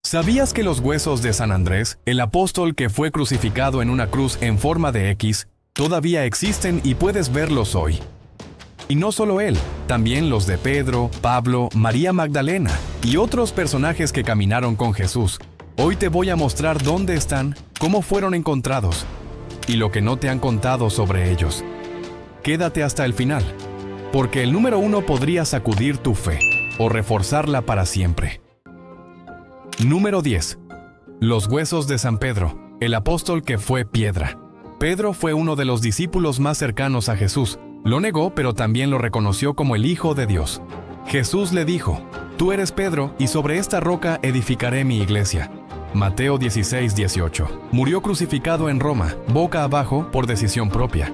¿Sabías que los huesos de San Andrés, el apóstol que fue crucificado en una cruz en forma de X, todavía existen y puedes verlos hoy? Y no solo él, también los de Pedro, Pablo, María Magdalena y otros personajes que caminaron con Jesús. Hoy te voy a mostrar dónde están, cómo fueron encontrados y lo que no te han contado sobre ellos. Quédate hasta el final, porque el número 1 podría sacudir tu fe o reforzarla para siempre. Número 10. Los huesos de San Pedro, el apóstol que fue piedra. Pedro fue uno de los discípulos más cercanos a Jesús. Lo negó, pero también lo reconoció como el Hijo de Dios. Jesús le dijo: «Tú eres Pedro, y sobre esta roca edificaré mi iglesia». Mateo 16:18. Murió crucificado en Roma, boca abajo, por decisión propia.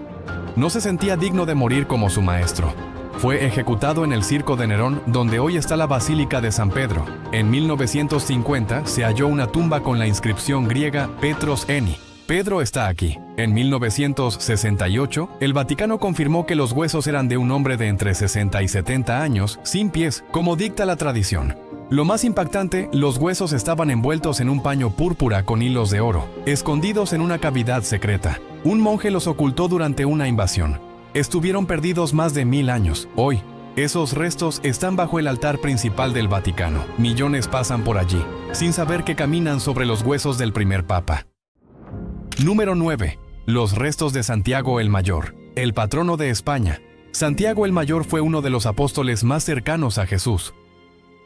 No se sentía digno de morir como su maestro. Fue ejecutado en el Circo de Nerón, donde hoy está la Basílica de San Pedro. En 1950 se halló una tumba con la inscripción griega Petros Eni. Pedro está aquí. En 1968, el Vaticano confirmó que los huesos eran de un hombre de entre 60 y 70 años, sin pies, como dicta la tradición. Lo más impactante, los huesos estaban envueltos en un paño púrpura con hilos de oro, escondidos en una cavidad secreta. Un monje los ocultó durante una invasión. Estuvieron perdidos más de 1000 años. Hoy, esos restos están bajo el altar principal del Vaticano. Millones pasan por allí, sin saber que caminan sobre los huesos del primer papa. Número 9. Los restos de Santiago el Mayor, el patrono de España. Santiago el Mayor fue uno de los apóstoles más cercanos a Jesús.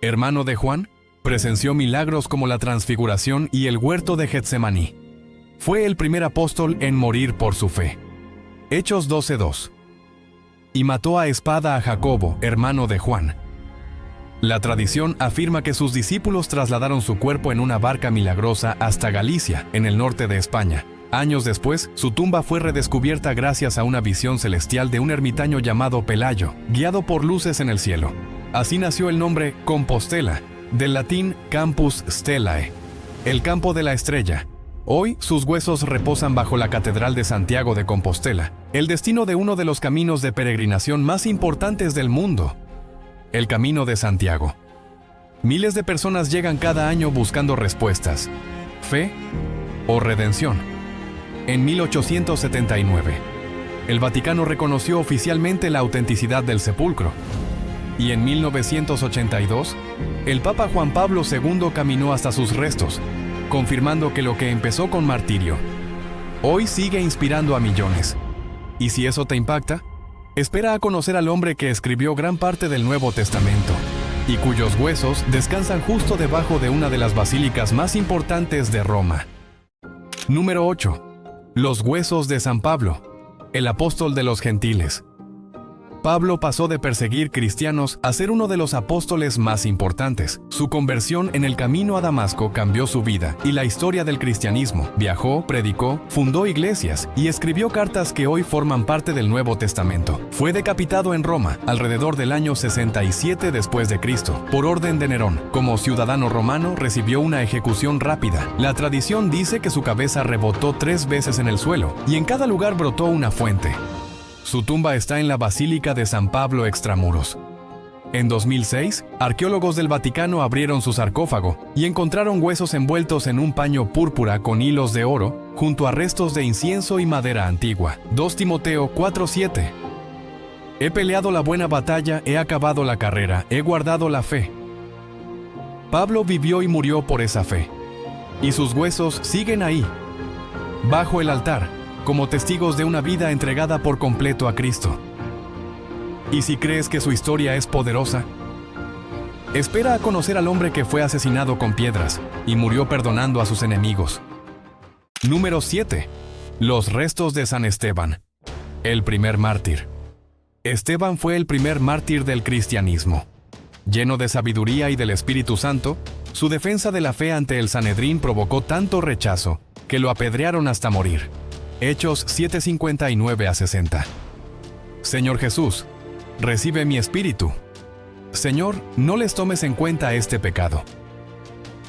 Hermano de Juan, presenció milagros como la transfiguración y el huerto de Getsemaní. Fue el primer apóstol en morir por su fe. Hechos 12:2. Y mató a espada a Jacobo, hermano de Juan. La tradición afirma que sus discípulos trasladaron su cuerpo en una barca milagrosa hasta Galicia, en el norte de España. Años después, su tumba fue redescubierta gracias a una visión celestial de un ermitaño llamado Pelayo, guiado por luces en el cielo. Así nació el nombre Compostela, del latín Campus Stellae, el campo de la estrella. Hoy, sus huesos reposan bajo la Catedral de Santiago de Compostela, el destino de uno de los caminos de peregrinación más importantes del mundo, el Camino de Santiago. Miles de personas llegan cada año buscando respuestas, fe o redención. En 1879, el Vaticano reconoció oficialmente la autenticidad del sepulcro. Y en 1982, el Papa Juan Pablo II caminó hasta sus restos, confirmando que lo que empezó con martirio, hoy sigue inspirando a millones. Y si eso te impacta, espera a conocer al hombre que escribió gran parte del Nuevo Testamento, y cuyos huesos descansan justo debajo de una de las basílicas más importantes de Roma. Número 8. Los huesos de San Pablo, el apóstol de los gentiles. Pablo pasó de perseguir cristianos a ser uno de los apóstoles más importantes. Su conversión en el camino a Damasco cambió su vida y la historia del cristianismo. Viajó, predicó, fundó iglesias y escribió cartas que hoy forman parte del Nuevo Testamento. Fue decapitado en Roma alrededor del año 67 después de Cristo, por orden de Nerón. Como ciudadano romano recibió una ejecución rápida. La tradición dice que su cabeza rebotó 3 veces en el suelo y en cada lugar brotó una fuente. Su tumba está en la Basílica de San Pablo extramuros. En 2006, arqueólogos del Vaticano abrieron su sarcófago y encontraron huesos envueltos en un paño púrpura con hilos de oro, junto a restos de incienso y madera antigua. 2 Timoteo 4:7. He peleado la buena batalla, he acabado la carrera, he guardado la fe. Pablo vivió y murió por esa fe. Y sus huesos siguen ahí, bajo el altar, como testigos de una vida entregada por completo a Cristo. Y si crees que su historia es poderosa, espera a conocer al hombre que fue asesinado con piedras y murió perdonando a sus enemigos. Número 7. Los restos de San Esteban, el primer mártir. Esteban fue el primer mártir del cristianismo. Lleno de sabiduría y del Espíritu Santo, su defensa de la fe ante el Sanedrín provocó tanto rechazo que lo apedrearon hasta morir. Hechos 7:59-60. Señor Jesús, recibe mi espíritu. Señor, no les tomes en cuenta este pecado.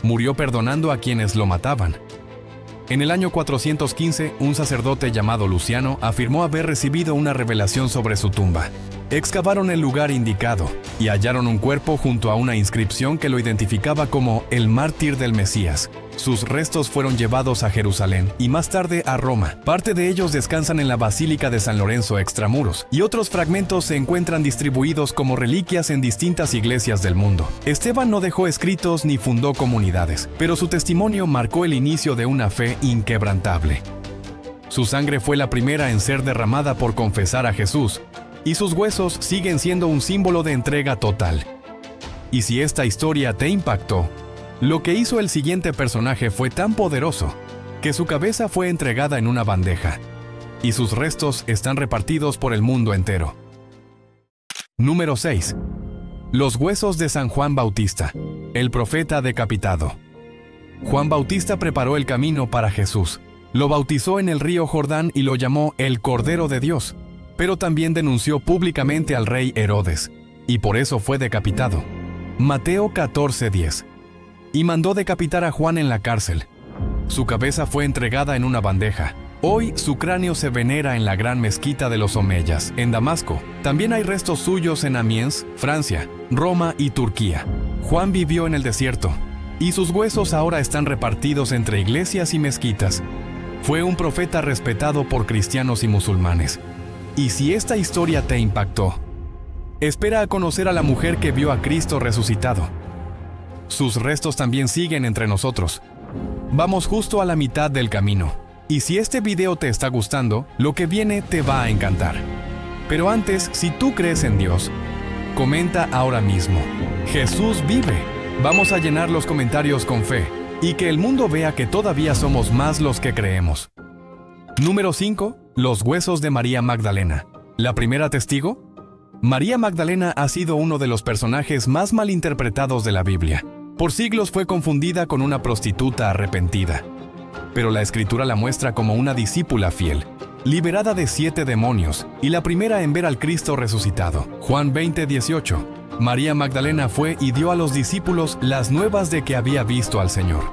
Murió perdonando a quienes lo mataban. En el año 415, un sacerdote llamado Luciano afirmó haber recibido una revelación sobre su tumba. Excavaron el lugar indicado y hallaron un cuerpo junto a una inscripción que lo identificaba como el mártir del Mesías. Sus restos fueron llevados a Jerusalén y más tarde a Roma. Parte de ellos descansan en la Basílica de San Lorenzo extramuros y otros fragmentos se encuentran distribuidos como reliquias en distintas iglesias del mundo. Esteban no dejó escritos ni fundó comunidades, pero su testimonio marcó el inicio de una fe inquebrantable. Su sangre fue la primera en ser derramada por confesar a Jesús, y sus huesos siguen siendo un símbolo de entrega total. Y si esta historia te impactó, lo que hizo el siguiente personaje fue tan poderoso que su cabeza fue entregada en una bandeja, y sus restos están repartidos por el mundo entero. Número 6. Los huesos de San Juan Bautista, el profeta decapitado. Juan Bautista preparó el camino para Jesús. Lo bautizó en el río Jordán y lo llamó el Cordero de Dios, pero también denunció públicamente al rey Herodes, y por eso fue decapitado. Mateo 14:10. Y mandó decapitar a Juan en la cárcel. Su cabeza fue entregada en una bandeja. Hoy su cráneo se venera en la gran mezquita de los Omeyas, en Damasco. También hay restos suyos en Amiens, Francia, Roma y Turquía. Juan vivió en el desierto, y sus huesos ahora están repartidos entre iglesias y mezquitas. Fue un profeta respetado por cristianos y musulmanes. Y si esta historia te impactó, espera a conocer a la mujer que vio a Cristo resucitado. Sus restos también siguen entre nosotros. Vamos justo a la mitad del camino. Y si este video te está gustando, lo que viene te va a encantar. Pero antes, si tú crees en Dios, comenta ahora mismo: Jesús vive. Vamos a llenar los comentarios con fe y que el mundo vea que todavía somos más los que creemos. Número 5. Los huesos de María Magdalena. ¿La primera testigo? María Magdalena ha sido uno de los personajes más malinterpretados de la Biblia. Por siglos fue confundida con una prostituta arrepentida. Pero la Escritura la muestra como una discípula fiel, liberada de 7 demonios, y la primera en ver al Cristo resucitado. Juan 20:18. María Magdalena fue y dio a los discípulos las nuevas de que había visto al Señor.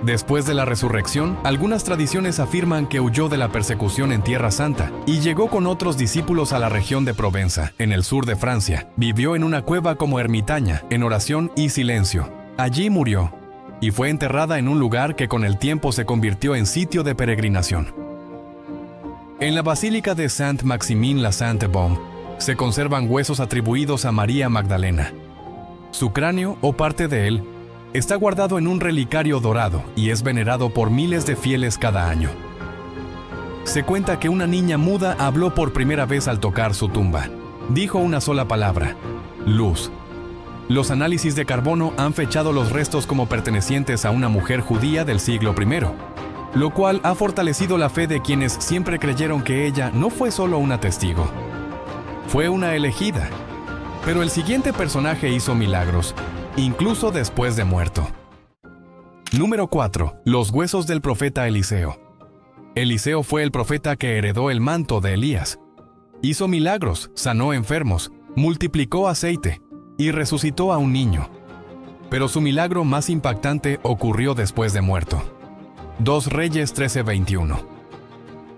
Después de la resurrección, algunas tradiciones afirman que huyó de la persecución en Tierra Santa y llegó con otros discípulos a la región de Provenza, en el sur de Francia. Vivió en una cueva como ermitaña, en oración y silencio. Allí murió, y fue enterrada en un lugar que con el tiempo se convirtió en sitio de peregrinación. En la Basílica de Saint-Maximin-la-Sainte-Baume se conservan huesos atribuidos a María Magdalena. Su cráneo, o parte de él, está guardado en un relicario dorado y es venerado por miles de fieles cada año. Se cuenta que una niña muda habló por primera vez al tocar su tumba. Dijo una sola palabra: luz. Los análisis de carbono han fechado los restos como pertenecientes a una mujer judía del siglo I, lo cual ha fortalecido la fe de quienes siempre creyeron que ella no fue solo una testigo. Fue una elegida. Pero el siguiente personaje hizo milagros, incluso después de muerto. Número 4. Los huesos del profeta Eliseo. Eliseo fue el profeta que heredó el manto de Elías. Hizo milagros, sanó enfermos, multiplicó aceite y resucitó a un niño. Pero su milagro más impactante ocurrió después de muerto. 2 Reyes 13:21.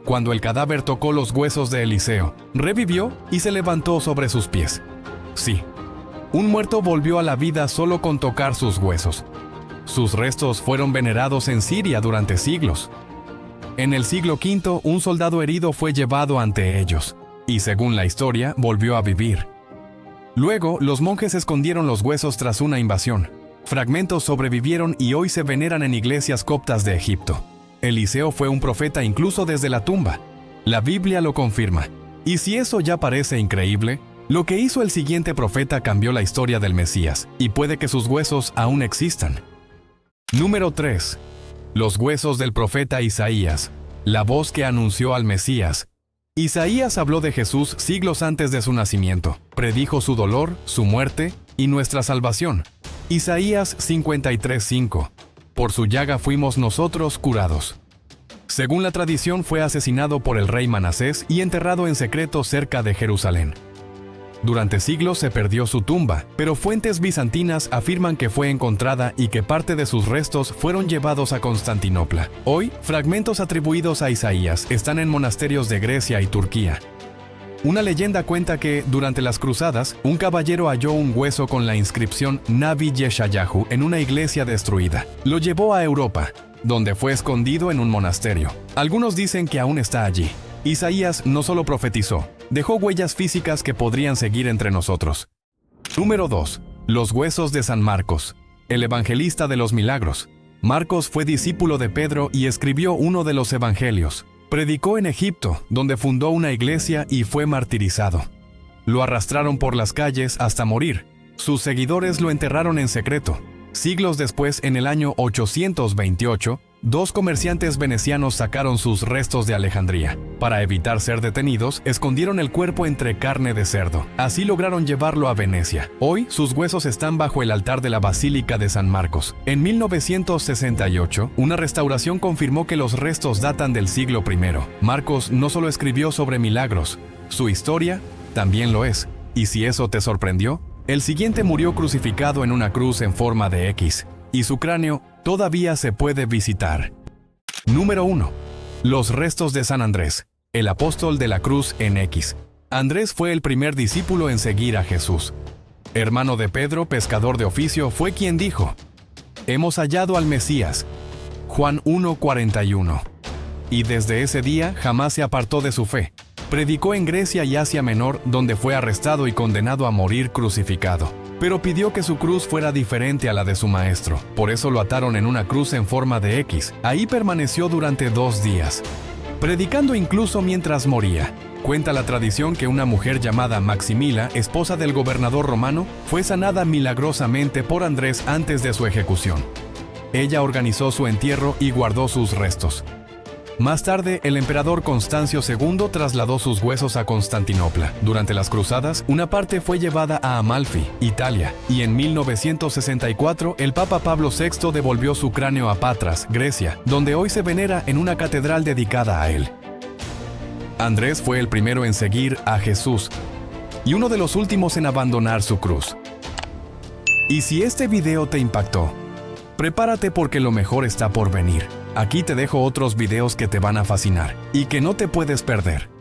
Cuando el cadáver tocó los huesos de Eliseo, revivió y se levantó sobre sus pies. Sí, un muerto volvió a la vida solo con tocar sus huesos. Sus restos fueron venerados en Siria durante siglos. En el siglo V, un soldado herido fue llevado ante ellos, y según la historia, volvió a vivir. Luego, los monjes escondieron los huesos tras una invasión. Fragmentos sobrevivieron y hoy se veneran en iglesias coptas de Egipto. Eliseo fue un profeta incluso desde la tumba. La Biblia lo confirma. Y si eso ya parece increíble, lo que hizo el siguiente profeta cambió la historia del Mesías, y puede que sus huesos aún existan. Número 3. Los huesos del profeta Isaías, la voz que anunció al Mesías. Isaías habló de Jesús siglos antes de su nacimiento. Predijo su dolor, su muerte y nuestra salvación. Isaías 53:5. Por su llaga fuimos nosotros curados. Según la tradición, fue asesinado por el rey Manasés y enterrado en secreto cerca de Jerusalén. Durante siglos se perdió su tumba, pero fuentes bizantinas afirman que fue encontrada y que parte de sus restos fueron llevados a Constantinopla. Hoy, fragmentos atribuidos a Isaías están en monasterios de Grecia y Turquía. Una leyenda cuenta que, durante las cruzadas, un caballero halló un hueso con la inscripción Navi Yeshayahu en una iglesia destruida. Lo llevó a Europa, donde fue escondido en un monasterio. Algunos dicen que aún está allí. Isaías no solo profetizó, dejó huellas físicas que podrían seguir entre nosotros. Número 2. Los huesos de San Marcos, el evangelista de los milagros. Marcos fue discípulo de Pedro y escribió uno de los evangelios. Predicó en Egipto, donde fundó una iglesia y fue martirizado. Lo arrastraron por las calles hasta morir. Sus seguidores lo enterraron en secreto. Siglos después, en el año 828, dos comerciantes venecianos sacaron sus restos de Alejandría. Para evitar ser detenidos, escondieron el cuerpo entre carne de cerdo. Así lograron llevarlo a Venecia. Hoy, sus huesos están bajo el altar de la Basílica de San Marcos. En 1968, una restauración confirmó que los restos datan del siglo I. Marcos no solo escribió sobre milagros, su historia también lo es. Y si eso te sorprendió, el siguiente murió crucificado en una cruz en forma de X, y su cráneo todavía se puede visitar. Número 1. Los restos de San Andrés, el apóstol de la cruz en X. Andrés fue el primer discípulo en seguir a Jesús. Hermano de Pedro, pescador de oficio, fue quien dijo: «Hemos hallado al Mesías». Juan 1:41. Y desde ese día jamás se apartó de su fe. Predicó en Grecia y Asia Menor, donde fue arrestado y condenado a morir crucificado. Pero pidió que su cruz fuera diferente a la de su maestro. Por eso lo ataron en una cruz en forma de X. Ahí permaneció durante 2 días, predicando incluso mientras moría. Cuenta la tradición que una mujer llamada Maximila, esposa del gobernador romano, fue sanada milagrosamente por Andrés antes de su ejecución. Ella organizó su entierro y guardó sus restos. Más tarde, el emperador Constancio II trasladó sus huesos a Constantinopla. Durante las cruzadas, una parte fue llevada a Amalfi, Italia, y en 1964 el Papa Pablo VI devolvió su cráneo a Patras, Grecia, donde hoy se venera en una catedral dedicada a él. Andrés fue el primero en seguir a Jesús y uno de los últimos en abandonar su cruz. Y si este video te impactó, prepárate porque lo mejor está por venir. Aquí te dejo otros videos que te van a fascinar y que no te puedes perder.